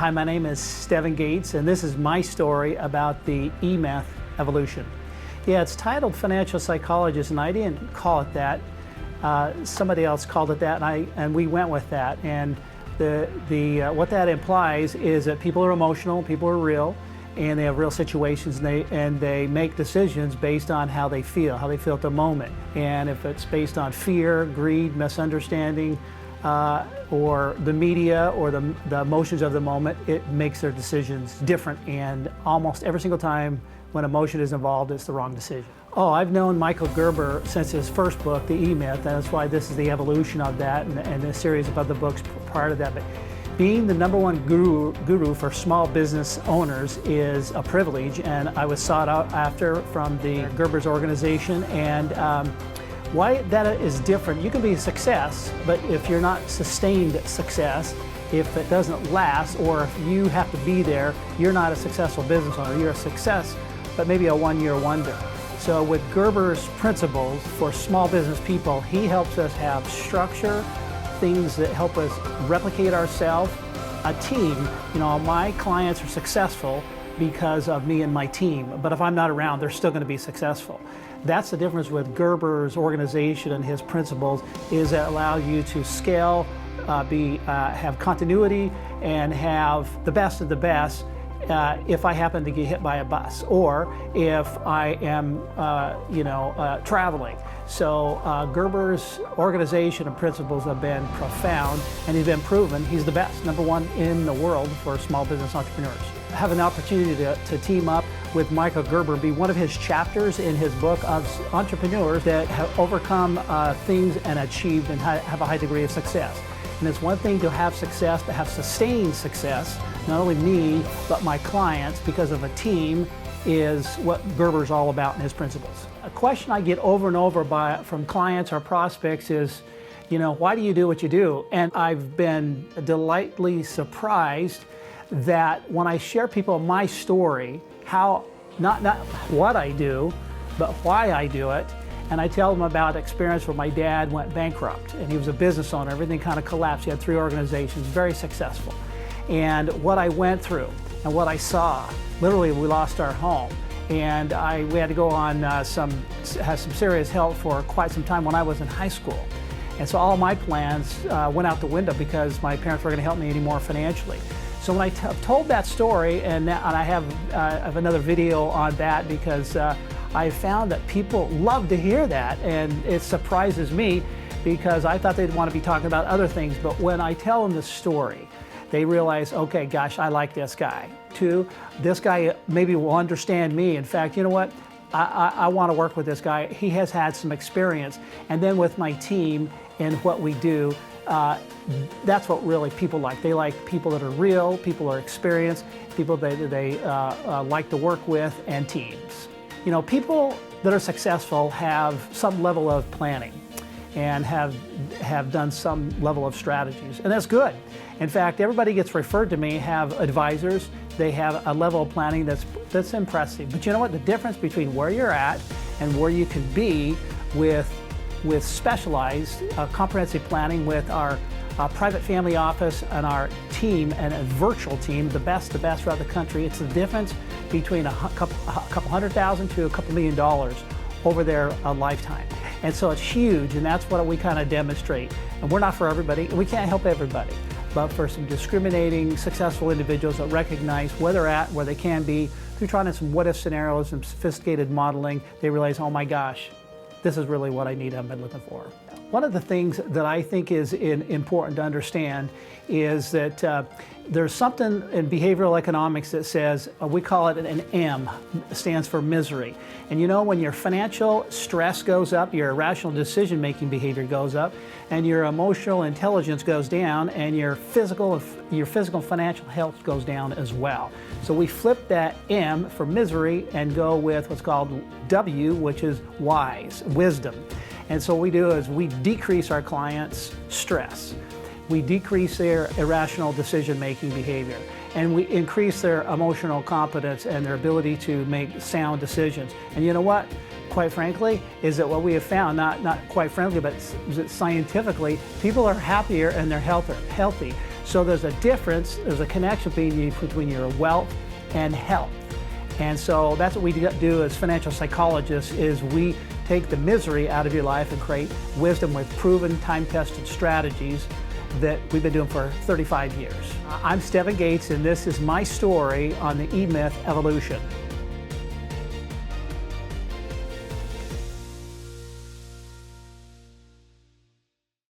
Hi, my name is Stevan Gates, and this is my story about the E-Myth evolution. Yeah, it's titled Financial Psychologist, and I didn't call it that. Somebody else called it that, and we went with that. And what that implies is that people are emotional, people are real, and they have real situations, and they make decisions based on how they feel at the moment. And if it's based on fear, greed, misunderstanding, or the media or the emotions of the moment, it makes their decisions different. And almost every single time when emotion is involved, it's the wrong decision. Oh, I've known Michael Gerber since his first book, The E-Myth. That's why this is the evolution of that, and the series of other books prior to that. But being the #1 guru for small business owners is a privilege, and I was sought out after from the Gerber's organization. And why that is different, you can be a success, but if you're not sustained success, if it doesn't last, or if you have to be there, you're not a successful business owner. You're a success, but maybe a one-year wonder. So with Gerber's principles for small business people, he helps us have structure, things that help us replicate ourselves, a team. You know, my clients are successful because of me and my team, but if I'm not around, they're still going to be successful. That's the difference with Gerber's organization and his principles, is that allow you to scale, have continuity, and have the best of the best if I happen to get hit by a bus, or if I am traveling. So Gerber's organization and principles have been profound, and he's been proven he's the best, #1 in the world for small business entrepreneurs. I have an opportunity to team up with Michael Gerber, be one of his chapters in his book of entrepreneurs that have overcome things and achieved and have a high degree of success. And it's one thing to have success, to have sustained success, not only me, but my clients, because of a team, is what Gerber's all about in his principles. A question I get over and over from clients or prospects is, why do you do what you do? And I've been delightfully surprised that when I share people my story, how, not what I do, but why I do it, and I tell them about experience where my dad went bankrupt, and he was a business owner, everything kind of collapsed. He had 3 organizations, very successful. And what I went through and what I saw, literally we lost our home, and we had to go on have some serious help for quite some time when I was in high school. And so all my plans went out the window because my parents weren't going to help me anymore financially. So when I told that story, and I have another video on that, because I found that people love to hear that, and it surprises me because I thought they'd want to be talking about other things. But when I tell them the story, they realize, okay, gosh, I like this guy. 2, this guy maybe will understand me. In fact, you know what? I want to work with this guy. He has had some experience. And then with my team and what we do, that's what really people like. They like people that are real, people that are experienced, people that they like to work with, and teams. People that are successful have some level of planning and have done some level of strategies, and that's good. In fact, everybody gets referred to me have advisors. They have a level of planning that's impressive. But you know what? The difference between where you're at and where you can be with specialized comprehensive planning with our private family office and our team, and a virtual team, the best throughout the country. It's the difference between a couple $100,000 to a couple $1 million over their lifetime. And so it's huge, and that's what we kind of demonstrate. And we're not for everybody, and we can't help everybody, but for some discriminating, successful individuals that recognize where they're at, where they can be, through trying some what-if scenarios and sophisticated modeling, they realize, oh my gosh, this is really what I need, I've been looking for. One of the things that I think is important to understand is that there's something in behavioral economics that says, we call it an M, stands for misery. And when your financial stress goes up, your irrational decision-making behavior goes up, and your emotional intelligence goes down, and your physical and financial health goes down as well. So we flip that M for misery and go with what's called W, which is wise, wisdom. And so what we do is we decrease our clients' stress. We decrease their irrational decision-making behavior, and we increase their emotional competence and their ability to make sound decisions. And you know what? Quite frankly, is that what we have found, not quite frankly, but scientifically, people are happier and they're healthy. So there's a difference, there's a connection between your wealth and health. And so that's what we do as financial psychologists, is we take the misery out of your life and create wisdom with proven, time-tested strategies that we've been doing for 35 years. I'm Stevan Gates, and this is my story on the E-Myth evolution.